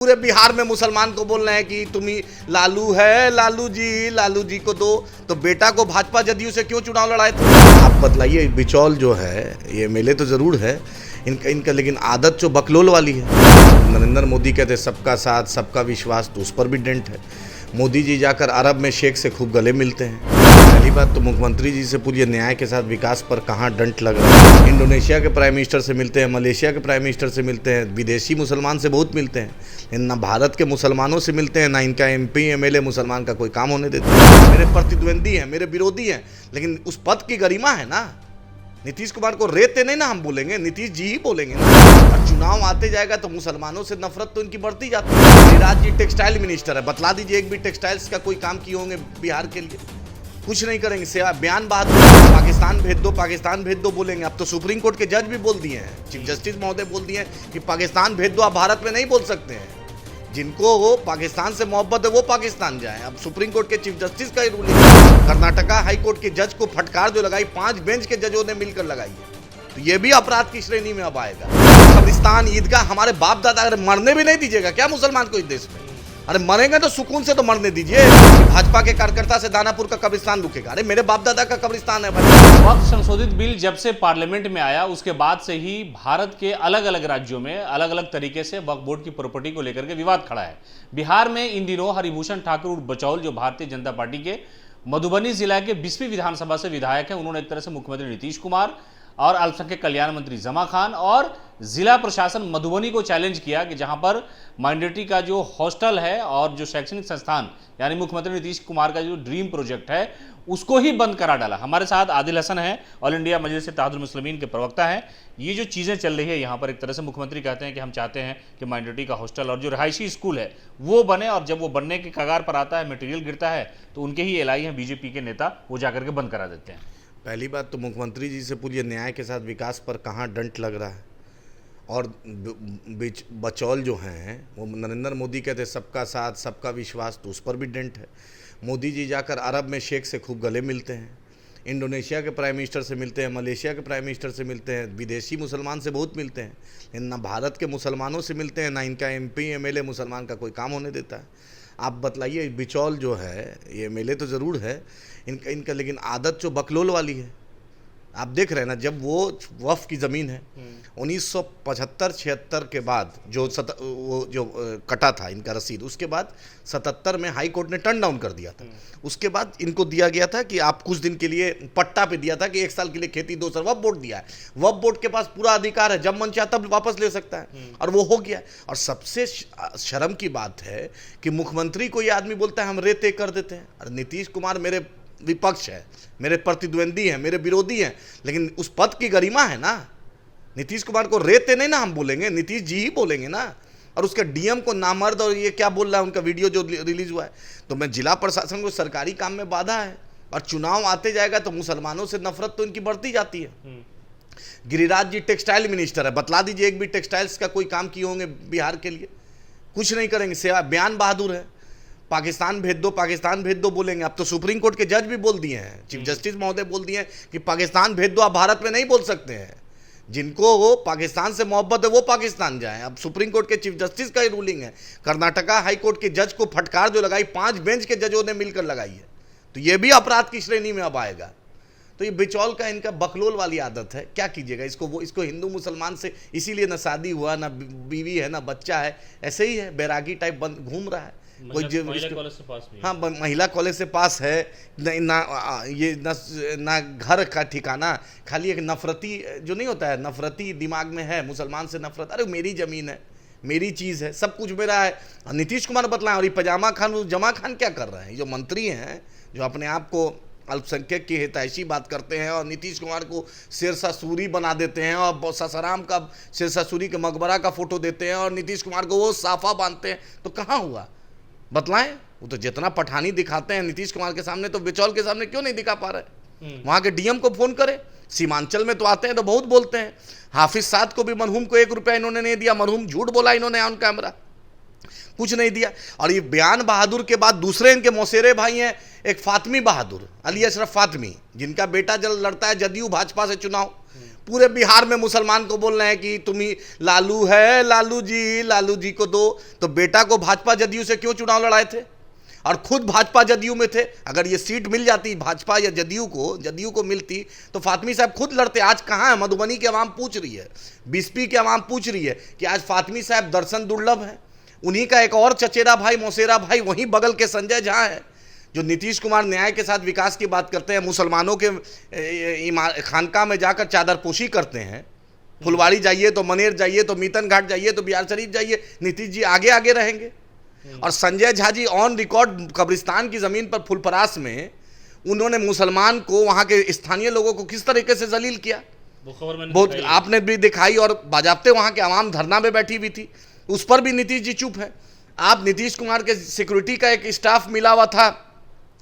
पूरे बिहार में मुसलमान को बोल रहे हैं कि तुम ही लालू है, लालू जी को दो। तो बेटा को भाजपा जदयू से क्यों चुनाव लड़ाए थे? आप बतलाइए। बिचौल जो है ये एमएलए तो जरूर है इनका लेकिन आदत जो बकलोल वाली है। नरेंद्र मोदी कहते सबका साथ सबका विश्वास, तो उस पर भी डेंट है। मोदी जी जाकर अरब में शेख से खूब गले मिलते हैं। पहली बात तो मुख्यमंत्री जी से पूछिए न्याय के साथ विकास पर कहाँ डंट लग रहा है। इंडोनेशिया के प्राइम मिनिस्टर से मिलते हैं, मलेशिया के प्राइम मिनिस्टर से मिलते हैं, विदेशी मुसलमान से बहुत मिलते हैं, लेकिन ना भारत के मुसलमानों से मिलते हैं, ना इनका एमपी एमएलए मुसलमान का कोई काम होने देते हैं। मेरे प्रतिद्वंदी हैं, मेरे विरोधी हैं, लेकिन उस पद की गरिमा है ना। नीतीश कुमार को रेते नहीं ना हम बोलेंगे, नीतीश जी ही बोलेंगे ना। और चुनाव आते जाएगा तो मुसलमानों से नफरत तो इनकी बढ़ती जाती है। गिरिराज जी टेक्सटाइल मिनिस्टर है, बतला दीजिए एक भी टेक्सटाइल्स का कोई काम किए होंगे बिहार के लिए? कुछ नहीं करेंगे। सेवा बयान बहादुर पाकिस्तान भेज दो बोलेंगे। अब तो सुप्रीम कोर्ट के जज भी बोल दिए हैं, चीफ जस्टिस महोदय बोल दिए हैं कि पाकिस्तान भेज दो, आप भारत में नहीं बोल सकते हैं। जिनको वो पाकिस्तान से मोहब्बत है वो पाकिस्तान जाए। अब सुप्रीम कोर्ट के चीफ जस्टिस का ही रूलिंग। कर्नाटका हाई कोर्ट के जज को फटकार जो लगाई 5 बेंच के जजों ने मिलकर लगाई है, तो ये भी अपराध की श्रेणी में अब आएगा। कब्रिस्तान ईदगाह हमारे बाप दादा अगर मरने भी नहीं दीजिएगा क्या मुसलमान को इस देश में? अरे मरेंगे तो सुकून से तो मरने दीजिए। भाजपा के कार्यकर्ता से दानापुर का कब्रिस्तान रुकेगा? अरे मेरे बाप दादा का कब्रिस्तान है भाई। वक्फ संशोधित बिल जब से पार्लियामेंट में आया उसके बाद से ही भारत के अलग अलग राज्यों में अलग अलग तरीके से वक्फ बोर्ड की प्रॉपर्टी को लेकर के विवाद खड़ा है। बिहार में इन दिनों हरिभूषण ठाकुर बचौल जो भारतीय जनता पार्टी के मधुबनी जिला के 20वीं विधानसभा से विधायक हैं, उन्होंने एक तरह से मुख्यमंत्री नीतीश कुमार और अल्पसंख्यक कल्याण मंत्री जमा खान और जिला प्रशासन मधुबनी को चैलेंज किया कि जहां पर माइनॉरिटी का जो हॉस्टल है और जो शैक्षणिक संस्थान यानी मुख्यमंत्री नीतीश कुमार का जो ड्रीम प्रोजेक्ट है उसको ही बंद करा डाला। हमारे साथ आदिल हसन है, ऑल इंडिया मजलिस इत्तेहादुल मुस्लिमीन के प्रवक्ता हैं। ये जो चीज़ें चल रही है यहाँ पर, एक तरह से मुख्यमंत्री कहते हैं कि हम चाहते हैं कि माइनॉरिटी का हॉस्टल और जो रहायशी स्कूल है वो बने, और जब वो बनने के कगार पर आता है, मटेरियल गिरता है, तो उनके ही एलआई हैं बीजेपी के नेता, वो जाकर के बंद करा देते हैं। पहली बात तो मुख्यमंत्री जी से पूछिए न्याय के साथ विकास पर कहाँ डंट लग रहा है। और बचौल जो हैं वो नरेंद्र मोदी कहते सबका साथ सबका विश्वास, तो उस पर भी डेंट है। मोदी जी जाकर अरब में शेख से खूब गले मिलते हैं, इंडोनेशिया के प्राइम मिनिस्टर से मिलते हैं, मलेशिया के प्राइम मिनिस्टर से मिलते हैं, विदेशी मुसलमान से बहुत मिलते हैं, लेकिन ना भारत के मुसलमानों से मिलते हैं, ना इनका एमपी एमएलए मुसलमान का कोई काम होने देता है। आप बतलाइए। बिचौल जो है ये एमएलए तो ज़रूर है इनका लेकिन आदत जो बकलोल वाली है। आप देख रहे हैं ना, जब वो वक्फ की ज़मीन है 1975-76 के बाद जो कटा था इनका रसीद, उसके बाद 77 में हाई कोर्ट ने टर्न डाउन कर दिया था। उसके बाद इनको दिया गया था कि आप कुछ दिन के लिए पट्टा पे दिया था कि 1 साल के लिए खेती 2 साल। वक्फ बोर्ड दिया है, वक्फ बोर्ड के पास पूरा अधिकार है, जब मन चाहे तब वापस ले सकता है, और वो हो गया। और सबसे शर्म की बात है कि मुख्यमंत्री को ये आदमी बोलता है हम रेते कर देते हैं। और नीतीश कुमार मेरे विपक्ष है, मेरे प्रतिद्वंदी हैं, मेरे विरोधी हैं, लेकिन उस पद की गरिमा है ना। नीतीश कुमार को रेते नहीं ना हम बोलेंगे, नीतीश जी ही बोलेंगे ना। और उसके डीएम को नामर्द, और ये क्या बोल रहा है उनका वीडियो जो रिलीज हुआ है। तो मैं जिला प्रशासन को सरकारी काम में बाधा है, और चुनाव आते जाएगा तो मुसलमानों से नफरत तो इनकी बढ़ती जाती है। गिरिराज जी टेक्सटाइल मिनिस्टर है, बतला दीजिए एक भी टेक्सटाइल्स का कोई काम किए होंगे बिहार के लिए? कुछ नहीं करेंगे। सेवा बयान बहादुर है, पाकिस्तान भेज दो बोलेंगे। अब तो सुप्रीम कोर्ट के जज भी बोल दिए हैं, चीफ जस्टिस महोदय बोल दिए हैं कि पाकिस्तान भेज दो, आप भारत में नहीं बोल सकते हैं। जिनको वो पाकिस्तान से मोहब्बत है वो पाकिस्तान जाए। अब सुप्रीम कोर्ट के चीफ जस्टिस का ही रूलिंग है। कर्नाटका हाई कोर्ट के जज को फटकार जो लगाई 5 बेंच के जजों ने मिलकर लगाई है, तो ये भी अपराध की श्रेणी में अब आएगा। तो ये बिचौल का इनका बकलोल वाली आदत है, क्या कीजिएगा। इसको हिंदू मुसलमान से इसीलिए ना शादी हुआ, ना बीवी है, ना बच्चा है, ऐसे ही है, बैरागी टाइप घूम रहा है। महिला कॉलेज से पास भी। हाँ, महिला कॉलेज से पास है, ना घर का ठिकाना, खाली एक नफरती जो नहीं होता है, नफरती दिमाग में है, मुसलमान से नफरत। अरे मेरी ज़मीन है, मेरी चीज़ है, सब कुछ मेरा है। नीतीश कुमार बतलाएं। और ये पजामा खान जमा खान क्या कर रहे हैं? जो मंत्री हैं जो अपने आप को अल्पसंख्यक की हितैषी बात करते हैं और नीतीश कुमार को शेरशाह सूरी बना देते हैं, और ससाराम का शेरशाह सूरी के मकबरा का फोटो देते हैं, और नीतीश कुमार को वो साफा बांधते हैं, तो कहाँ हुआ बतलाएं। वो तो जितना पठानी दिखाते हैं नीतीश कुमार के सामने, तो बिचौल के सामने क्यों नहीं दिखा पा रहे? वहाँ के डीएम को फोन करें। सीमांचल में तो आते हैं तो बहुत बोलते हैं। हाफिज साद को भी मरहूम को 1 रुपया इन्होंने नहीं दिया, मरहूम झूठ बोला इन्होंने ऑन कैमरा, कुछ नहीं दिया। और ये बयान बहादुर के बाद दूसरे इनके मौसेरे भाई हैं, एक फातमी बहादुर, अली अशरफ फातमी, जिनका बेटा जल लड़ता है जदयू भाजपा से चुनाव। पूरे बिहार में मुसलमान को बोल रहे हैं कि तुम ही लालू है, लालू जी को दो। तो बेटा को भाजपा जदयू से क्यों चुनाव लड़ाए थे? और खुद भाजपा जदयू में थे। अगर ये सीट मिल जाती भाजपा या जदयू को मिलती तो फातमी साहब खुद लड़ते। आज कहाँ है? मधुबनी की आवाम पूछ रही है, बीसपी की आवाम पूछ रही है कि आज फातमी साहब दर्शन दुर्लभ है। उन्हीं का एक और चचेरा भाई, मौसेरा भाई वहीं बगल के संजय झा है, जो नीतीश कुमार न्याय के साथ विकास की बात करते हैं, मुसलमानों के खानका में जाकर चादरपोशी करते हैं। फुलवाड़ी जाइए तो मनेर जाइए तो मीतन घाट जाइए तो बिहार शरीफ जाइए, नीतीश जी आगे आगे रहेंगे। और संजय झा जी ऑन रिकॉर्ड कब्रिस्तान की जमीन पर फुलपरास में उन्होंने मुसलमान को, वहां के स्थानीय लोगों को किस तरीके से जलील किया, बहुत आपने भी दिखाई। और बाजाबते वहां के आवाम धरना में बैठी हुई थी, उस पर भी नीतीश जी चुप है। आप नीतीश कुमार के सिक्योरिटी का एक स्टाफ मिला हुआ था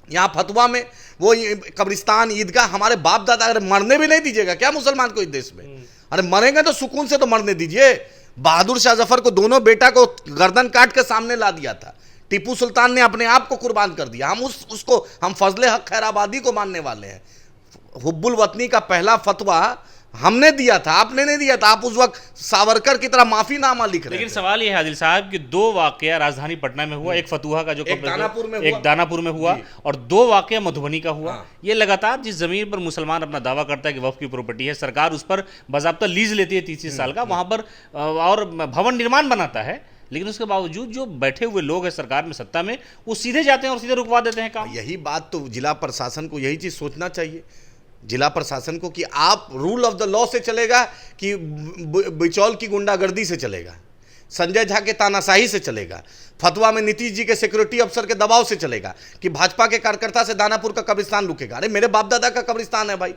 यहाँ फतवा में, वो कब्रिस्तान ईदगाह हमारे बाप दादा, अगर मरने भी नहीं दीजिएगा क्या मुसलमान को इस देश में? अरे मरेंगे तो सुकून से तो मरने दीजिए। बहादुर शाह जफर को दोनों बेटा को गर्दन काट के सामने ला दिया था, टीपू सुल्तान ने अपने आप को कुर्बान कर दिया। हम फजले हक खैराबादी को मानने वाले हैं। हुब्बुल वतनी का पहला फतवा हमने दिया था, आपने नहीं दिया था। आप उस वक्त सावरकर की तरह माफीनामा लिख रहे हैं। लेकिन सवाल यह है आदिल साहब कि दो वाकया राजधानी पटना में हुआ, एक फतुहा का जो एक दानापुर में हुआ और दो वाकया मधुबनी का हुआ। ये लगातार जिस जमीन पर मुसलमान अपना दावा करता है कि वक्फ की प्रॉपर्टी है, सरकार उस पर बाज़ाब्ता लीज लेती है 30 साल का, वहां पर और भवन निर्माण बनाता है, लेकिन उसके बावजूद जो बैठे हुए लोग हैं सरकार में, सत्ता में, वो सीधे जाते हैं और सीधे रुकवा देते हैं काम। यही बात तो जिला प्रशासन को यही चीज सोचना चाहिए, जिला प्रशासन को, कि आप रूल ऑफ द लॉ से चलेगा कि बिचौल की गुंडागर्दी से चलेगा, संजय झा के तानाशाही से चलेगा, फतवा में नीतीश जी के सिक्योरिटी अफसर के दबाव से चलेगा, कि भाजपा के कार्यकर्ता से दानापुर का कब्रिस्तान रुकेगा। अरे मेरे बाप दादा का कब्रिस्तान है भाई,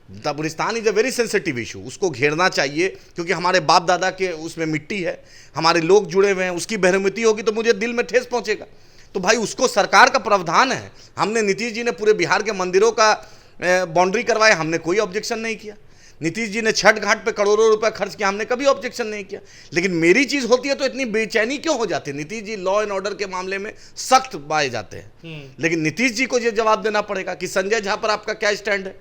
कब्रिस्तान is a very sensitive issue, उसको घेरना चाहिए, क्योंकि हमारे बाप दादा के उसमें मिट्टी है, हमारे लोग जुड़े हुए हैं, उसकी बेरहमती होगी तो मुझे दिल में ठेस पहुंचेगा। तो भाई उसको सरकार का प्रावधान है। हमने, नीतीश जी ने पूरे बिहार के मंदिरों का बाउंड्री करवाए, हमने कोई ऑब्जेक्शन नहीं किया। नीतीश जी ने छठ घाट पे करोड़ों रुपए खर्च किया, हमने कभी ऑब्जेक्शन नहीं किया। लेकिन मेरी चीज होती है तो इतनी बेचैनी क्यों हो जाती है? Nitish ji law and order के मामले में सख्त पाए जाते हैं, लेकिन नीतीश जी को ये जवाब देना पड़ेगा कि संजय झा पर आपका क्या स्टैंड है,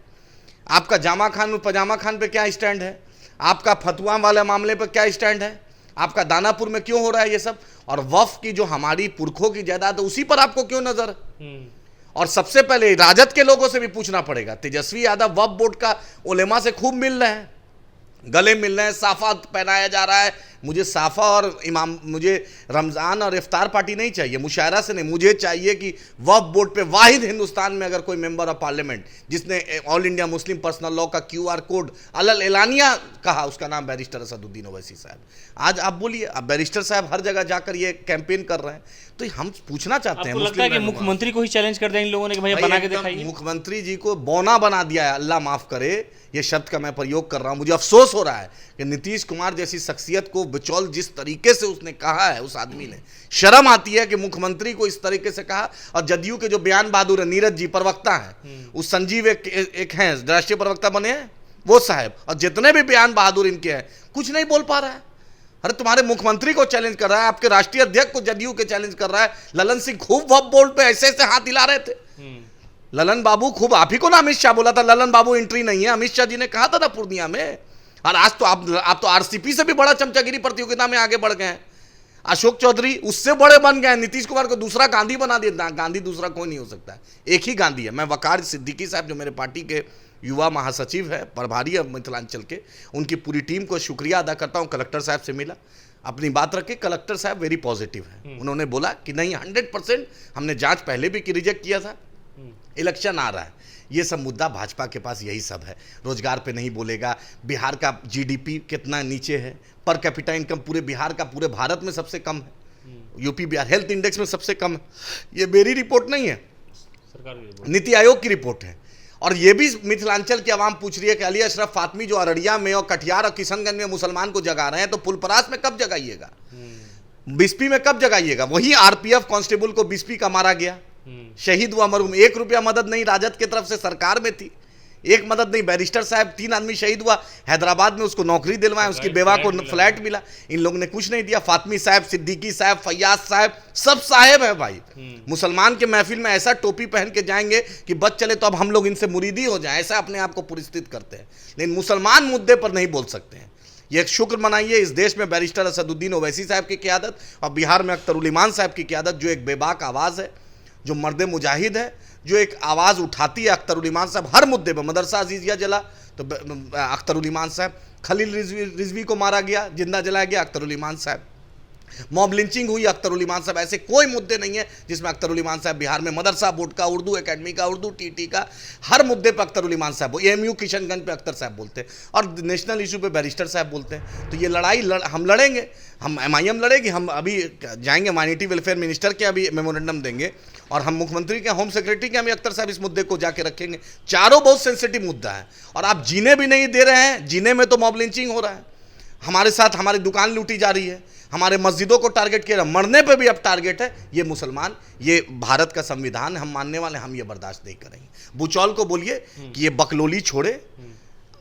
आपका जामा खान पजामा खान पे क्या स्टैंड है, आपका फतवा वाले मामले पर क्या स्टैंड है, आपका दानापुर में क्यों हो रहा है ये सब, और वक्फ की जो हमारी पुरखों की जायदाद है उसी पर आपको क्यों नजर है? और सबसे पहले राजद के लोगों से भी पूछना पड़ेगा। तेजस्वी यादव वक्फ बोर्ड का उलेमा से खूब मिल रहे हैं, गले मिल रहे हैं, साफा पहनाया जा रहा है। मुझे साफा और इमाम, मुझे रमज़ान और इफ्तार पार्टी नहीं चाहिए, मुशायरा से नहीं, मुझे चाहिए कि वक्फ बोर्ड पे वाहिद हिंदुस्तान में अगर कोई मेंबर ऑफ पार्लियामेंट जिसने all India Muslim personal law का QR कोड अलल एलानिया कहा, उसका नाम बैरिस्टर असदुद्दीन ओवैसी साहब। आज आप बोलिए, अब बैरिस्टर साहब हर जगह जाकर ये कैंपेन कर रहे हैं, तो हम पूछना चाहते हैं, लगता है कि मुख्यमंत्री को ही चैलेंज कर दें इन लोगों ने कि भाई बना के दिखाइए। मुख्यमंत्री जी को बौना बना दिया है, अल्लाह माफ करे ये शब्द का मैं प्रयोग कर रहा हूं। मुझे अफसोस हो रहा है कि नीतीश कुमार जैसी शख्सियत को बिचौल जिस तरीके से उसने कहा है, उस आदमी ने, शर्म आती है कि मुख्यमंत्री को इस तरीके से कहा। और जदयू के जो बयान बहादुर है, नीरज जी प्रवक्ता है, उस संजीव एक हैं राष्ट्रीय प्रवक्ता बने हैं वो साहब, और जितने भी बयान बहादुर इनके हैं कुछ नहीं बोल पा रहा है। अरे तुम्हारे मुख्यमंत्री को चैलेंज कर रहा है, आपके राष्ट्रीय अध्यक्ष को जदयू के चैलेंज कर रहा है। ललन सिंह खूब वक्फ बोर्ड पे ऐसे ऐसे हाथ हिला रहे थे, ललन बाबू खूब, आप ही को ना अमित शाह बोला था ललन बाबू एंट्री नहीं है, अमित शाह जी ने कहा था ना पूर्णिया में। और आज तो आप तो RCP से भी बड़ा चमचागिरी प्रतियोगिता में आगे बढ़ गए हैं। अशोक चौधरी उससे बड़े बन गए, नीतीश कुमार को दूसरा गांधी बना दिया। गांधी दूसरा कोई नहीं हो सकता, एक ही गांधी है। मैं वकार सिद्दीकी साहब जो मेरे पार्टी के युवा महासचिव है, प्रभारी है मिथिलांचल के, उनकी पूरी टीम को शुक्रिया अदा करता हूँ। कलेक्टर साहब से मिला, अपनी बात रखे, कलेक्टर साहब वेरी पॉजिटिव है। उन्होंने बोला कि नहीं 100% हमने जांच पहले भी रिजेक्ट किया था, इलेक्शन आ रहा है, ये सब मुद्दा भाजपा के पास यही सब है। रोजगार पे नहीं बोलेगा, बिहार का GDP कितना नीचे है, पर कैपिटा इनकम पूरे बिहार का पूरे भारत में सबसे कम है, यूपी बिहार हेल्थ इंडेक्स में सबसे कम है। ये मेरी रिपोर्ट नहीं है, सरकार की रिपोर्ट, नीति आयोग की रिपोर्ट है। और ये भी मिथिलांचल की आवाम पूछ रही है कि अली अशरफ फातमी जो अररिया में और कटिहार और किशनगंज में मुसलमान को जगा रहे हैं, तो फुलपरास में कब जगाइएगा, बिस्पी में कब जगाइएगा? वही RPF कांस्टेबल को बिस्पी का मारा गया, शहीद हुआ मरहूम, 1 रुपया मदद नहीं राजद की तरफ से सरकार में थी। एक मदद नहीं। बैरिस्टर साहब 3 आदमी शहीद हुआ हैदराबाद में, उसको नौकरी दिलवाए, उसकी बेवा को फ्लैट मिला, इन लोगों ने कुछ नहीं दिया। फातमी साहब, सिद्दीकी साहब, फैयाज साहब, सब साहेब है भाई। मुसलमान के महफिल में ऐसा टोपी पहन के जाएंगे कि बच चले तो अब हम लोग इनसे मुरीदी हो जाए, ऐसा अपने आप को पुरस्कृत करते हैं, लेकिन मुसलमान मुद्दे पर नहीं बोल सकते हैं। ये एक शुक्र मनाइए इस देश में बैरिस्टर असदुद्दीन ओवैसी साहब की क़यादत और बिहार में अख्तरुल ईमान साहब की क़यादत, जो एक बेबाक आवाज़ है, जो मर्द मुजाहिद है, जो एक आवाज़ उठाती है। अख्तरुल ईमान साहब हर मुद्दे पर, मदरसा अजीज़िया जला तो अख्तरुल ईमान साहब, खलील रिजवी को मारा गया, जिंदा जलाया गया, अख्तरुल ईमान साहब, मॉब लिंचिंग हुई, अख्तरुल ईमान साहब। ऐसे कोई मुद्दे नहीं है जिसमें अख्तरुल ईमान साहब, बिहार में मदरसा बोर्ड का, उर्दू एकेडमी का, उर्दू टीटी का, हर मुद्दे पर अख्तरुल ईमान साहब, एएमयू किशनगंज पे अख्तर साहब बोलते हैं और नेशनल इशू पे बैरिस्टर साहब बोलते हैं। तो ये लड़ाई हम लड़ेंगे, हम MIM लड़ेगी। हम अभी जाएंगे माइनॉरिटी वेलफेयर मिनिस्टर के अभी मेमोरेंडम देंगे और हम मुख्यमंत्री के, होम सेक्रेटरी के, हम अख्तर साहब इस मुद्दे को जाके रखेंगे। चारों बहुत सेंसिटिव मुद्दा है और आप जीने भी नहीं दे रहे हैं। जीने में तो मॉब लिंचिंग हो रहा है, हमारे साथ हमारी दुकान लूटी जा रही है, हमारे मस्जिदों को टारगेट किया, मरने पे भी अब टारगेट है। ये मुसलमान, ये भारत का संविधान हम मानने वाले, हम ये बर्दाश्त नहीं करेंगे। बुचौल को बोलिए कि ये बकलोली छोड़े,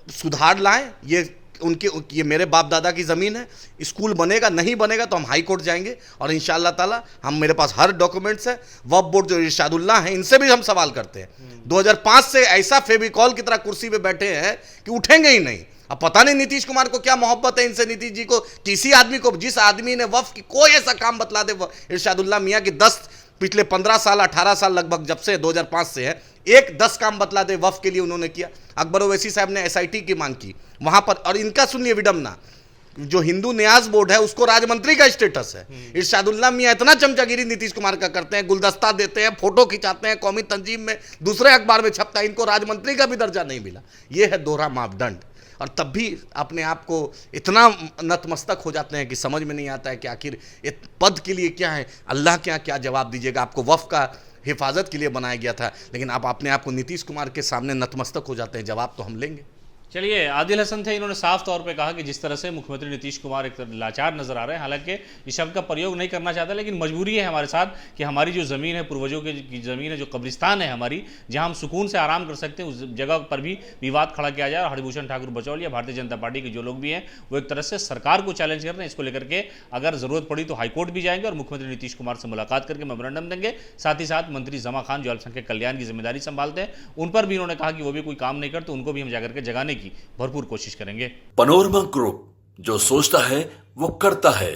सुधार लाएं। ये मेरे बाप दादा की ज़मीन है, स्कूल बनेगा, नहीं बनेगा तो हम हाई कोर्ट जाएंगे और इंशाअल्लाह ताला हम, मेरे पास हर डॉक्यूमेंट्स है। वक्फ बोर्ड जो इरशादुल्लाह हैं, इनसे भी हम सवाल करते हैं। 2005 से ऐसा फेविकॉल की तरह कुर्सी पे बैठे हैं कि उठेंगे ही नहीं। अब पता नहीं नीतीश कुमार को क्या मोहब्बत है इनसे, नीतीश जी को, किसी आदमी को, जिस आदमी ने वक्फ की कोई ऐसा काम बतला दे, इरशादुल्लाह मियाँ की 10 पिछले 15 साल 18 साल लगभग जब से 2005 से है, 10 काम बतला दे वक्फ के लिए उन्होंने किया। अकबर ओवैसी साहब ने SIT की मांग की वहां पर, और इनका सुनिए विडम्बना, जो हिंदू न्याज बोर्ड है उसको राजमंत्री का स्टेटस है। इरशादुल्लाह मियाँ इतना चमचागिरी नीतीश कुमार का करते हैं, गुलदस्ता देते हैं, फोटो खिंचाते हैं, कौमी तंजीम में, दूसरे अखबार में छपता है, इनको राजमंत्री का भी दर्जा नहीं मिला। ये है दोहरा मापदंड। और तब भी अपने आप को इतना नतमस्तक हो जाते हैं कि समझ में नहीं आता है कि आखिर इस पद के लिए क्या है, अल्लाह के यहाँ क्या जवाब दीजिएगा। आपको वक्फ का हिफाजत के लिए बनाया गया था, लेकिन आप अपने आप को नीतीश कुमार के सामने नतमस्तक हो जाते हैं। जवाब तो हम लेंगे। चलिए, आदिल हसन थे, इन्होंने साफ तौर पे कहा कि जिस तरह से मुख्यमंत्री नीतीश कुमार एक लाचार नजर आ रहे हैं, हालांकि इस शब्द का प्रयोग नहीं करना चाहता, लेकिन मजबूरी है हमारे साथ कि हमारी जो ज़मीन है, पूर्वजों की ज़मीन है, जो कब्रिस्तान है हमारी, जहां हम सुकून से आराम कर सकते हैं, उस जगह पर भी विवाद खड़ा किया जाए। और हरिभूषण ठाकुर बचौल या भारतीय जनता पार्टी के जो लोग भी हैं, वो एक तरह से सरकार को चैलेंज कर रहे हैं। इसको लेकर के अगर ज़रूरत पड़ी तो हाईकोर्ट भी जाएंगे और मुख्यमंत्री नीतीश कुमार से मुलाकात करके मेमोरेंडम देंगे। साथ ही साथ मंत्री जमा खान, जो अल्पसंख्यक कल्याण की जिम्मेदारी संभालते हैं, उन पर भी उन्होंने कहा कि वो भी कोई काम नहीं करते, उनको भी हम जाकर के जगाने की भरपूर कोशिश करेंगे। पनोरमा ग्रुप, जो सोचता है वो करता है।